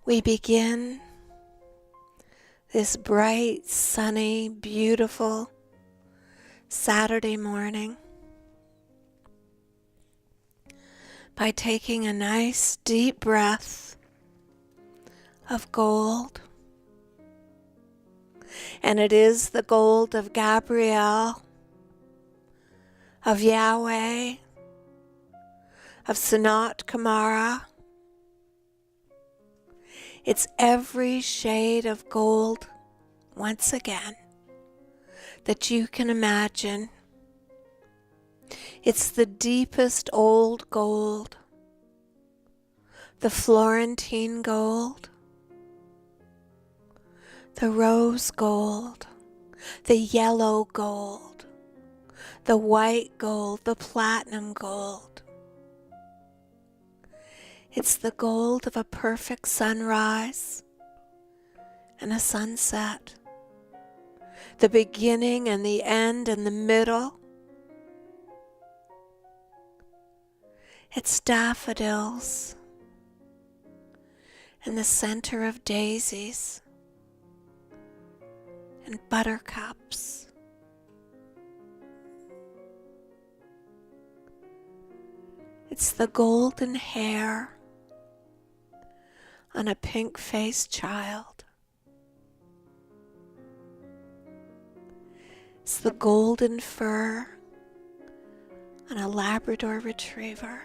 We begin this bright, sunny, beautiful Saturday morning by taking a nice deep breath of gold. And it is the gold of Gabrielle, of Yahweh, of Sanat Kumara. It's every shade of gold, once again, that you can imagine. It's the deepest old gold, the Florentine gold, the rose gold, the yellow gold, the white gold, the platinum gold. It's the gold of a perfect sunrise and a sunset, the beginning and the end and the middle. It's daffodils and the center of daisies and buttercups. It's the golden hair on a pink-faced child. It's the golden fur on a Labrador retriever.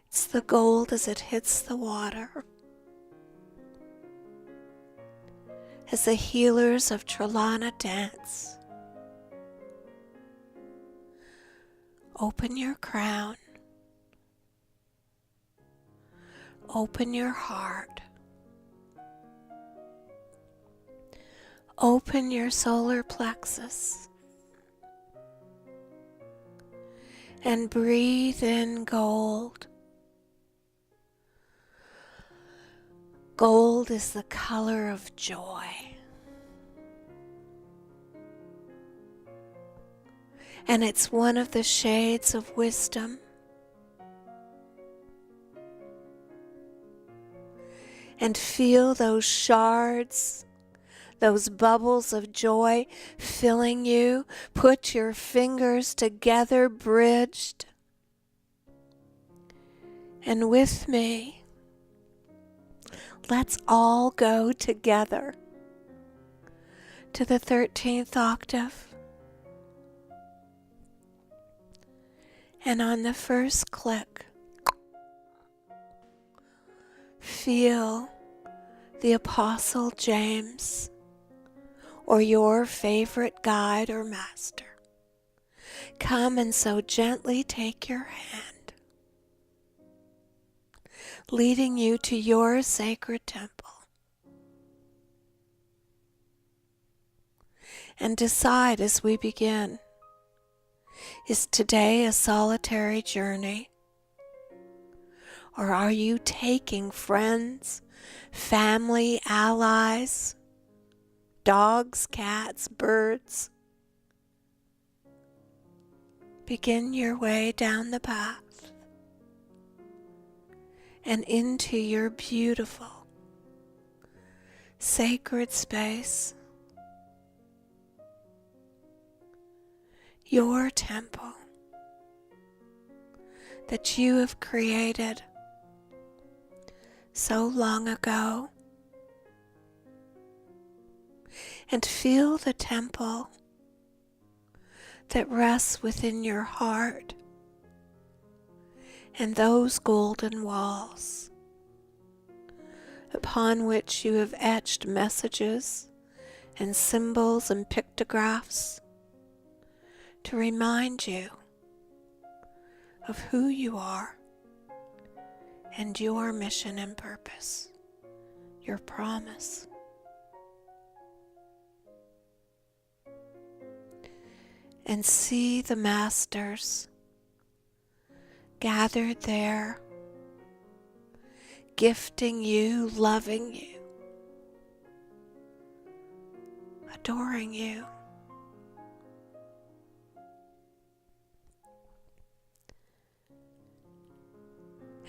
It's the gold as it hits the water, as the healers of Trelana dance. Open your crown. Open your heart. Open your solar plexus. And breathe in gold. Gold is the color of joy. And it's one of the shades of wisdom. And feel those shards, those bubbles of joy filling you. Put your fingers together, bridged. And with me, let's all go together to the 13th octave. And on the first click, feel the Apostle James or your favorite guide or master come and so gently take your hand, leading you to your sacred temple. And decide as we begin, is today a solitary journey? Or are you taking friends, family, allies, dogs, cats, birds? Begin your way down the path and into your beautiful, sacred space, your temple that you have created so long ago. And feel the temple that rests within your heart and those golden walls upon which you have etched messages and symbols and pictographs to remind you of who you are and your mission and purpose, your promise. And see the masters gathered there, gifting you, loving you, adoring you.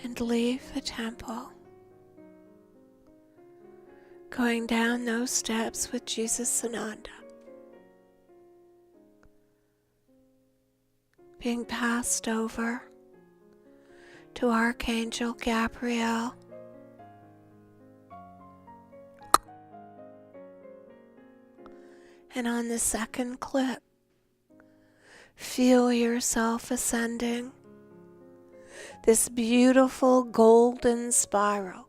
and leave the temple, going down those steps with Jesus Sananda, being passed over to Archangel Gabrielle, and on the second clip, feel yourself ascending this beautiful golden spiral.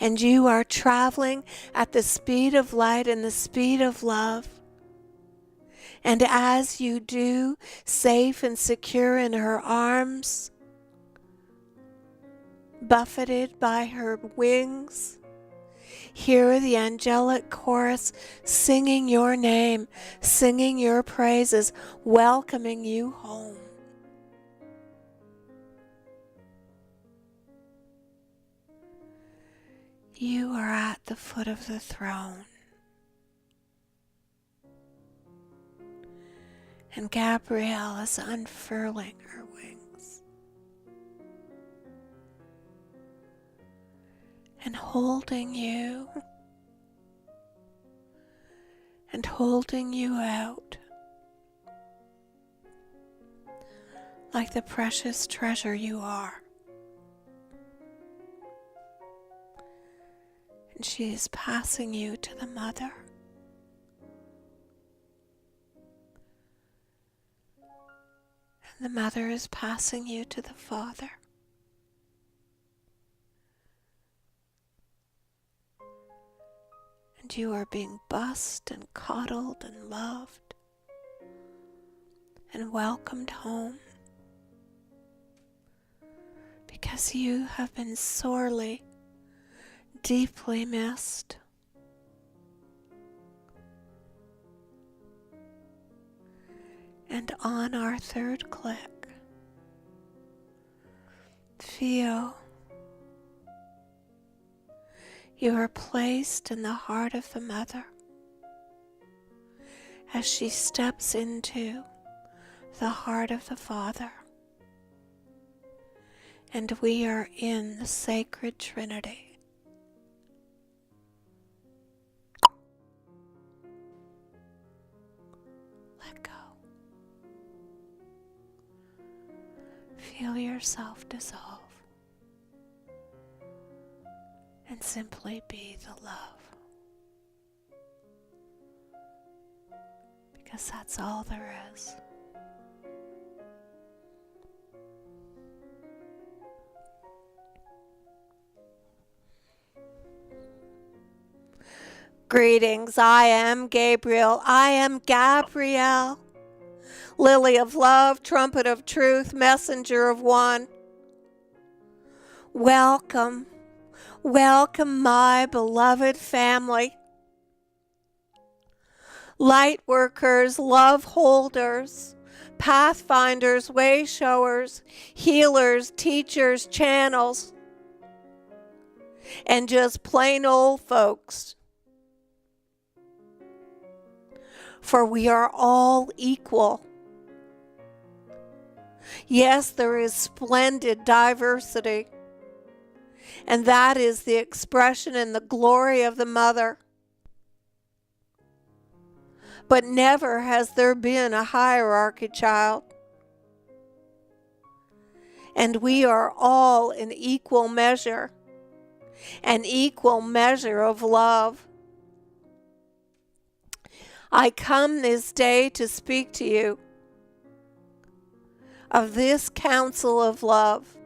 And you are traveling at the speed of light and the speed of love. And as you do, safe and secure in her arms, buffeted by her wings, hear the angelic chorus singing your name, singing your praises, welcoming you home. You are at the foot of the throne. And Gabrielle is unfurling her wings and holding you and holding you out like the precious treasure you are. And she is passing you to the mother. And the mother is passing you to the father. And you are being bussed and coddled and loved and welcomed home, because you have been sorely, deeply missed. And on our third click, feel you are placed in the heart of the mother as she steps into the heart of the father. And we are in the sacred Trinity. Let go. Feel yourself dissolve. And simply be the love. Because that's all there is. Greetings, I am Gabriel. I am Gabrielle. Lily of love, trumpet of truth, messenger of one. Welcome. Welcome, my beloved family. Light workers, love holders, pathfinders, way showers, healers, teachers, channels, and just plain old folks. For we are all equal. Yes, there is splendid diversity. And that is the expression and the glory of the mother. But never has there been a hierarchy, child. And we are all in equal measure, an equal measure of love. I come this day to speak to you of this counsel of love,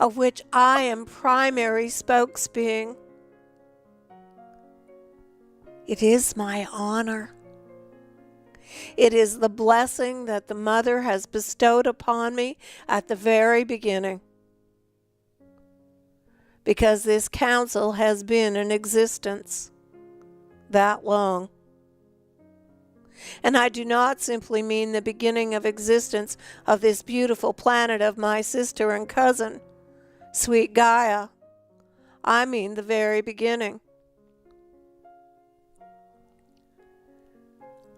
of which I am primary spokesbeing. It is my honor. It is the blessing that the mother has bestowed upon me at the very beginning, because this counsel has been in existence that long. And I do not simply mean the beginning of existence of this beautiful planet of my sister and cousin, sweet Gaia. I mean the very beginning.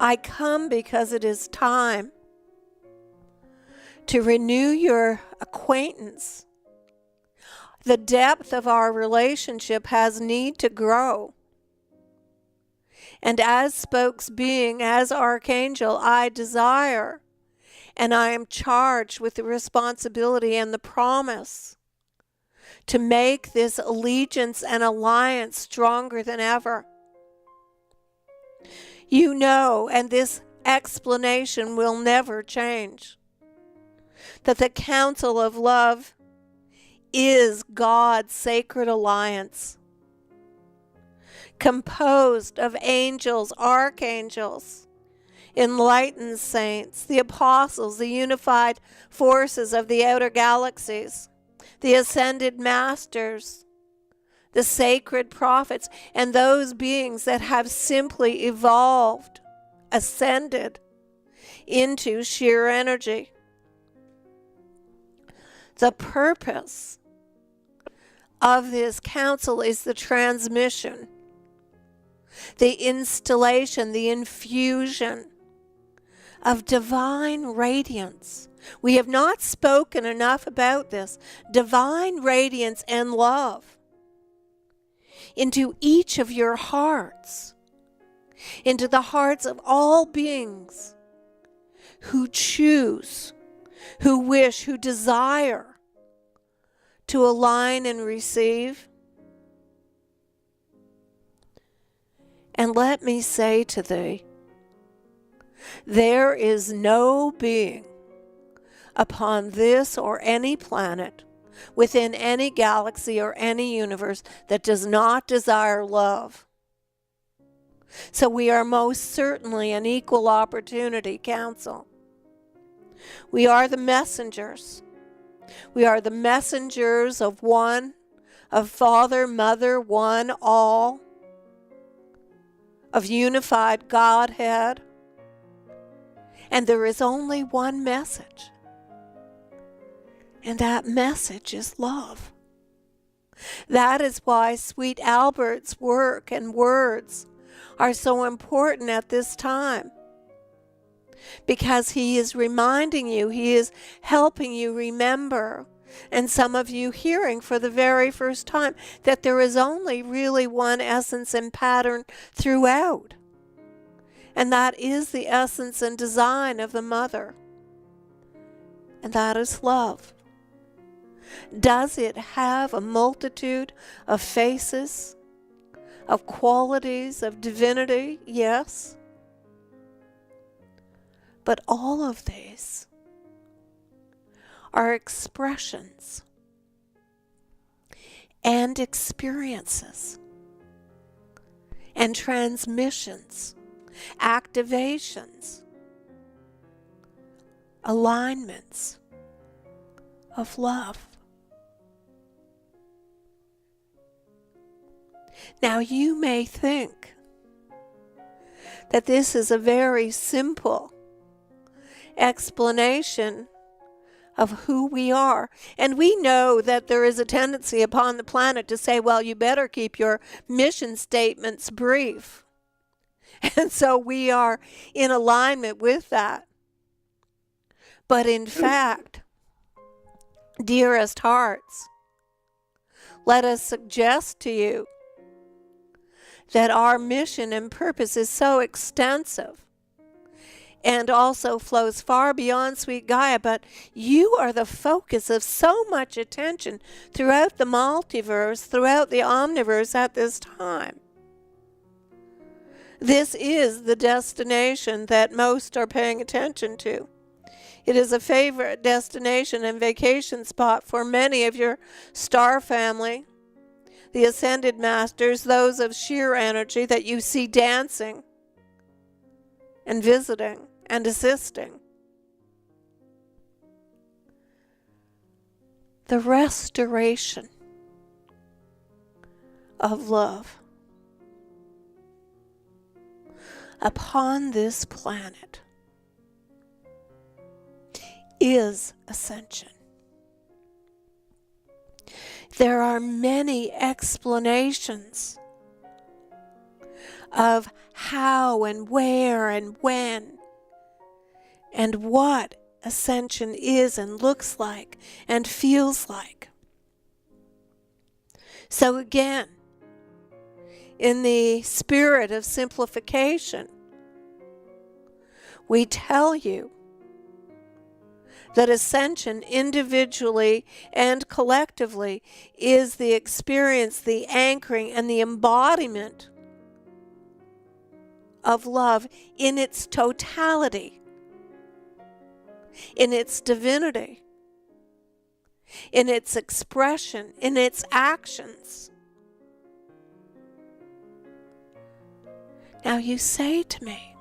I come because it is time to renew your acquaintance. The depth of our relationship has need to grow. And as spokesbeing, as Archangel, I desire and I am charged with the responsibility and the promise to make this allegiance and alliance stronger than ever. You know, and this explanation will never change, that the council of love is God's sacred alliance, composed of angels, archangels, enlightened saints, the apostles, the unified forces of the outer galaxies, the ascended masters, the sacred prophets, and those beings that have simply evolved, ascended into sheer energy. The purpose of this council is the transmission, the instillation, the infusion of divine radiance. We have not spoken enough about this. Divine radiance and love into each of your hearts, into the hearts of all beings who choose, who wish, who desire to align and receive. And let me say to thee, there is no being upon this or any planet, within any galaxy or any universe, that does not desire love. So we are most certainly an equal opportunity council. We are the messengers. We are the messengers of one, of Father, Mother, one, all, of unified Godhead. And there is only one message. And that message is love. That is why Sweet Albert's work and words are so important at this time. Because he is reminding you, he is helping you remember, and some of you hearing for the very first time, that there is only really one essence and pattern throughout. And that is the essence and design of the Mother. And that is love. Does it have a multitude of faces, of qualities, of divinity? Yes. But all of these are expressions and experiences and transmissions, activations, alignments of love. Now you may think that this is a very simple explanation of who we are. And we know that there is a tendency upon the planet to say, well, you better keep your mission statements brief. And so we are in alignment with that. But in fact, dearest hearts, let us suggest to you that our mission and purpose is so extensive and also flows far beyond Sweet Gaia, but you are the focus of so much attention throughout the multiverse, throughout the omniverse at this time. This is the destination that most are paying attention to. It is a favorite destination and vacation spot for many of your star family, the ascended masters, those of sheer energy that you see dancing and visiting and assisting. The restoration of love upon this planet is ascension. There are many explanations of how and where and when and what ascension is and looks like and feels like. So again, in the spirit of simplification, we tell you that ascension individually and collectively is the experience, the anchoring, and the embodiment of love in its totality, in its divinity, in its expression, in its actions. Now you say to me,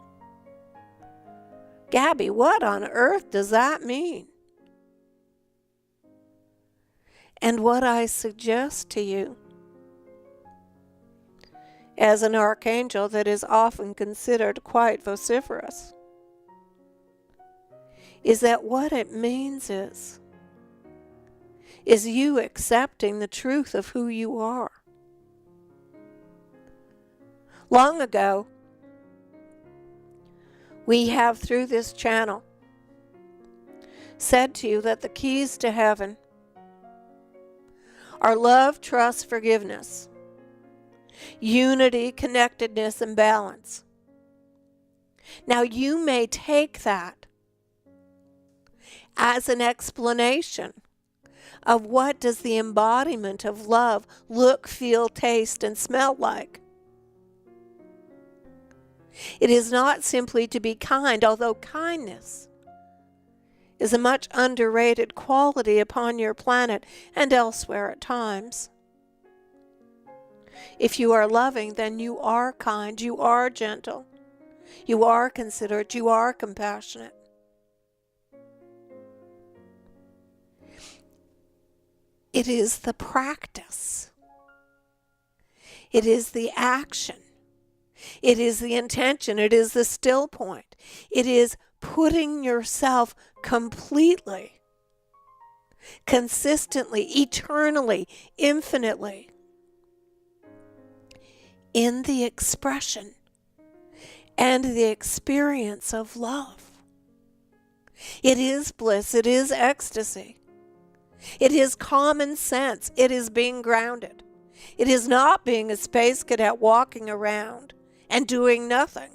Gabby, what on earth does that mean? And what I suggest to you, as an archangel that is often considered quite vociferous, is that what it means is you accepting the truth of who you are. Long ago, we have, through this channel, said to you that the keys to heaven are love, trust, forgiveness, unity, connectedness, and balance. Now you may take that as an explanation of what does the embodiment of love look, feel, taste, and smell like. It is not simply to be kind, although kindness is a much underrated quality upon your planet and elsewhere at times. If you are loving, then you are kind, you are gentle, you are considerate, you are compassionate. It is the practice. It is the action. It is the intention. It is the still point. It is putting yourself completely, consistently, eternally, infinitely in the expression and the experience of love. It is bliss. It is ecstasy. It is common sense. It is being grounded. It is not being a space cadet walking around and doing nothing.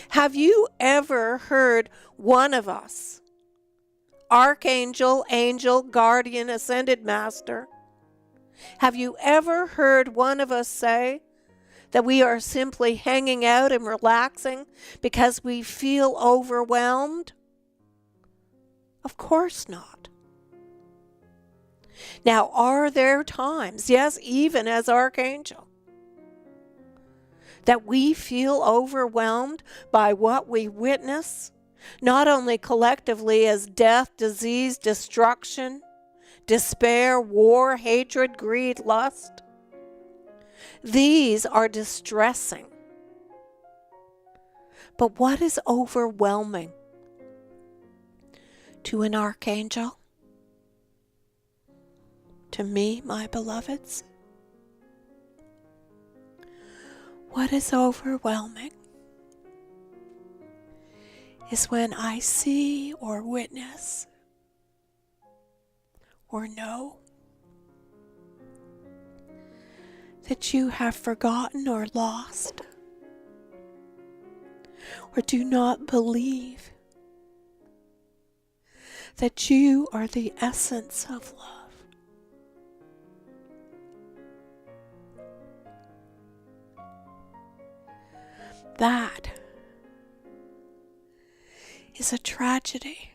Have you ever heard one of us, Archangel, Angel, Guardian, Ascended Master, have you ever heard one of us say that we are simply hanging out and relaxing because we feel overwhelmed? Of course not. Now, are there times, yes, even as Archangel, that we feel overwhelmed by what we witness, not only collectively as death, disease, destruction, despair, war, hatred, greed, lust? These are distressing. But what is overwhelming to an archangel? To me, my beloveds? What is overwhelming is when I see or witness or know that you have forgotten or lost or do not believe that you are the essence of love. That is a tragedy.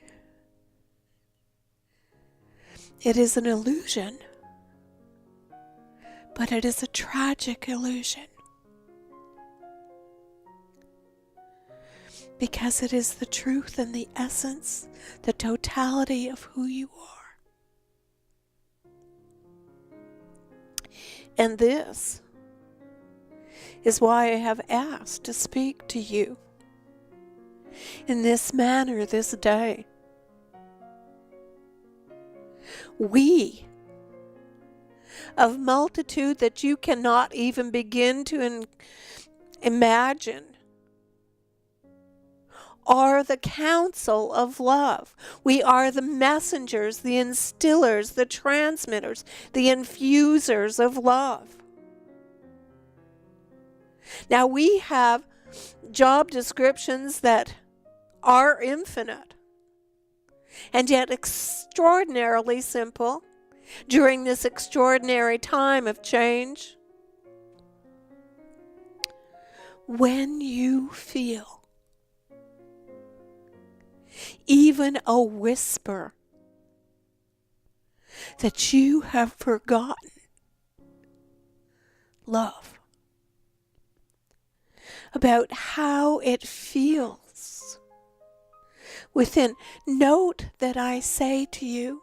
It is an illusion, but it is a tragic illusion because it is the truth and the essence, the totality of who you are. And this is why I have asked to speak to you in this manner this day. We, of multitude that you cannot even begin to imagine, are the council of love. We are the messengers, the instillers, the transmitters, the infusers of love. Now we have job descriptions that are infinite and yet extraordinarily simple during this extraordinary time of change. When you feel even a whisper that you have forgotten love, about how it feels within, note that I say to you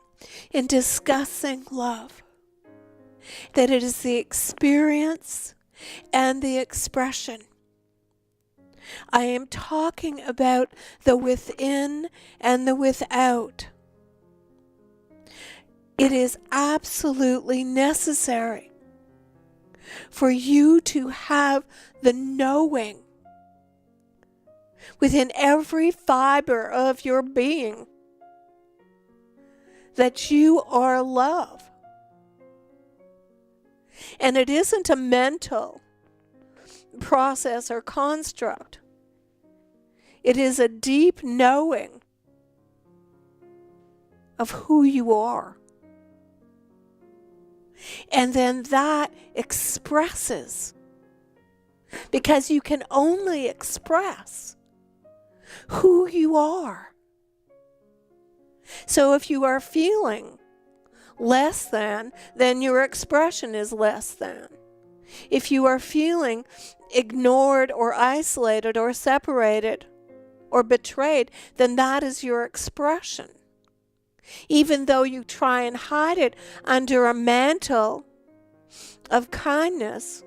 in discussing love, that it is the experience and the expression. I am talking about the within and the without. It is absolutely necessary for you to have the knowing within every fiber of your being that you are love. And it isn't a mental process or construct. It is a deep knowing of who you are. And then that expresses, because you can only express who you are. So if you are feeling less than, then your expression is less than. If you are feeling ignored or isolated or separated or betrayed, then that is your expression. Even though you try and hide it under a mantle of kindness,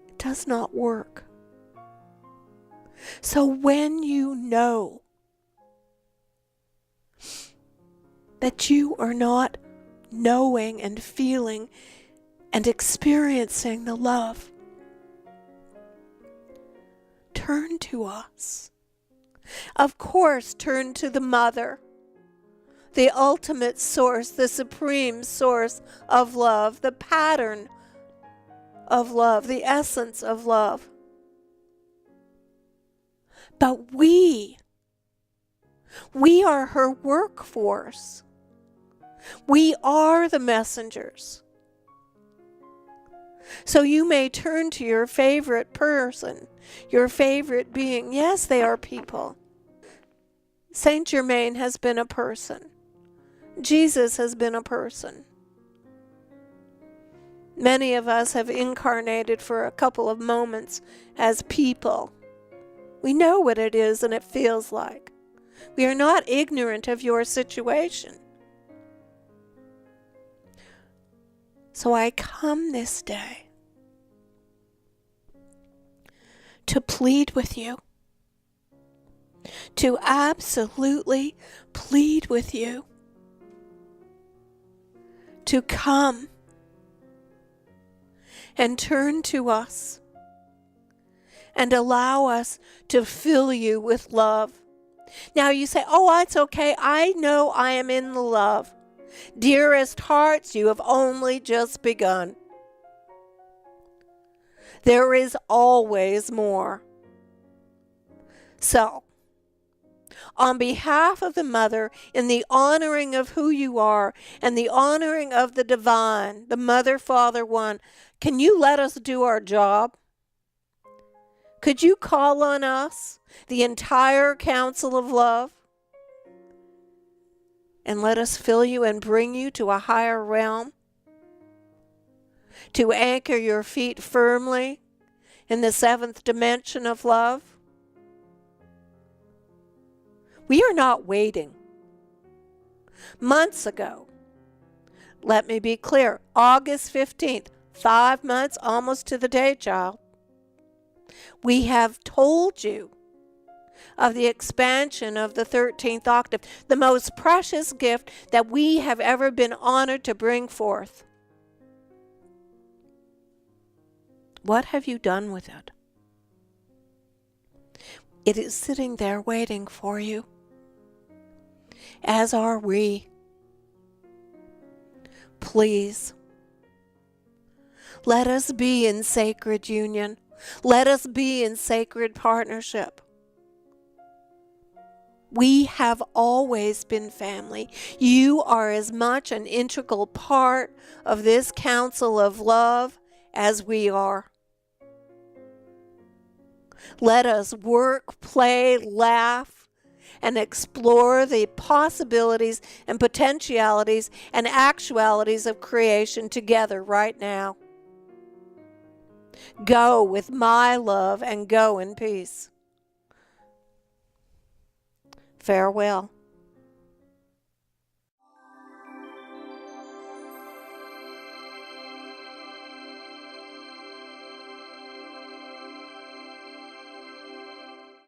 it does not work. So when you know that you are not knowing and feeling and experiencing the love, turn to us. Of course, turn to the Mother, the ultimate source, the supreme source of love, the pattern of love, the essence of love. But we are her workforce. We are the messengers. So you may turn to your favorite person, your favorite being. Yes, they are people. Saint Germain has been a person. Jesus has been a person. Many of us have incarnated for a couple of moments as people. We know what it is and it feels like. We are not ignorant of your situation. So I come this day to plead with you, to absolutely plead with you, to come and turn to us and allow us to fill you with love. Now you say, oh, it's okay. I know I am in the love. Dearest hearts, you have only just begun. There is always more. So, on behalf of the Mother, in the honoring of who you are and the honoring of the divine, the Mother, Father, One, can you let us do our job? Could you call on us, the entire council of love, and let us fill you and bring you to a higher realm? To anchor your feet firmly in the seventh dimension of love? We are not waiting. Months ago, let me be clear, August 15th, 5 months almost to the day, child, we have told you of the expansion of the 13th octave, the most precious gift that we have ever been honored to bring forth. What have you done with it? It is sitting there waiting for you, as are we. Please, let us be in sacred union. Let us be in sacred partnership. We have always been family. You are as much an integral part of this council of love as we are. Let us work, play, laugh, and explore the possibilities and potentialities and actualities of creation together right now. Go with my love and go in peace. Farewell.